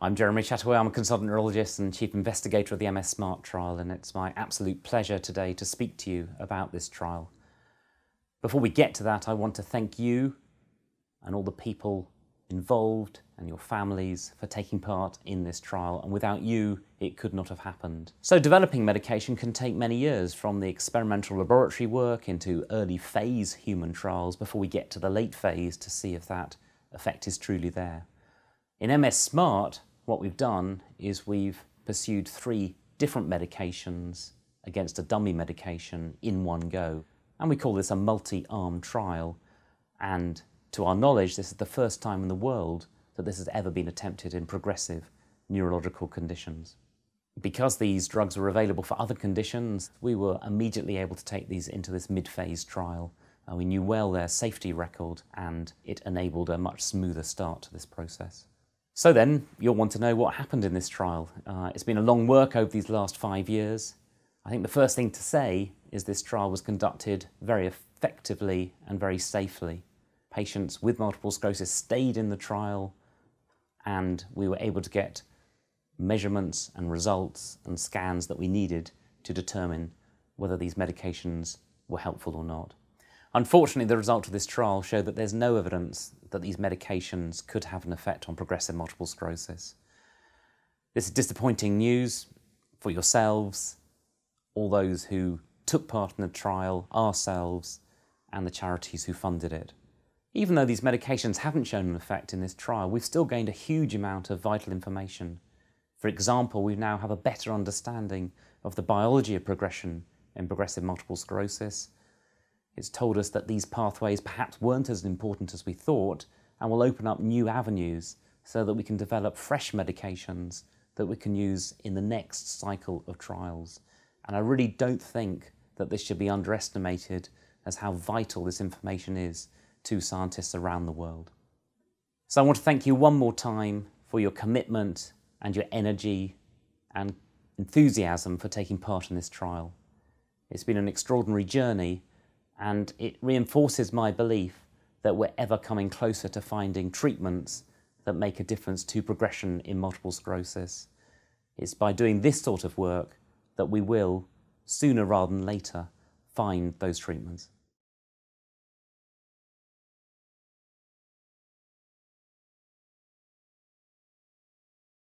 I'm Jeremy Chataway. I'm a consultant neurologist and chief investigator of the MS SMART trial, and it's my absolute pleasure today to speak to you about this trial. Before we get to that, I want to thank you and all the people involved and your families for taking part in this trial, and without you it could not have happened. So developing medication can take many years, from the experimental laboratory work into early phase human trials before we get to the late phase to see if that effect is truly there. In MS SMART, what we've done is we've pursued 3 different medications against a dummy medication in one go. And we call this a multi-arm trial. And to our knowledge, this is the first time in the world that this has ever been attempted in progressive neurological conditions. Because these drugs were available for other conditions, we were immediately able to take these into this mid-phase trial. We knew well their safety record, and it enabled a much smoother start to this process. So then, you'll want to know what happened in this trial. It's been a long work over these last 5 years. I think the first thing to say is this trial was conducted very effectively and very safely. Patients with multiple sclerosis stayed in the trial, and we were able to get measurements and results and scans that we needed to determine whether these medications were helpful or not. Unfortunately, the result of this trial showed that there's no evidence that these medications could have an effect on progressive multiple sclerosis. This is disappointing news for yourselves, all those who took part in the trial, ourselves, and the charities who funded it. Even though these medications haven't shown an effect in this trial, we've still gained a huge amount of vital information. For example, we now have a better understanding of the biology of progression in progressive multiple sclerosis. It's told us that these pathways perhaps weren't as important as we thought, and will open up new avenues so that we can develop fresh medications that we can use in the next cycle of trials. And I really don't think that this should be underestimated as how vital this information is to scientists around the world. So I want to thank you one more time for your commitment and your energy and enthusiasm for taking part in this trial. It's been an extraordinary journey, and it reinforces my belief that we're ever coming closer to finding treatments that make a difference to progression in multiple sclerosis. It's by doing this sort of work that we will, sooner rather than later, find those treatments.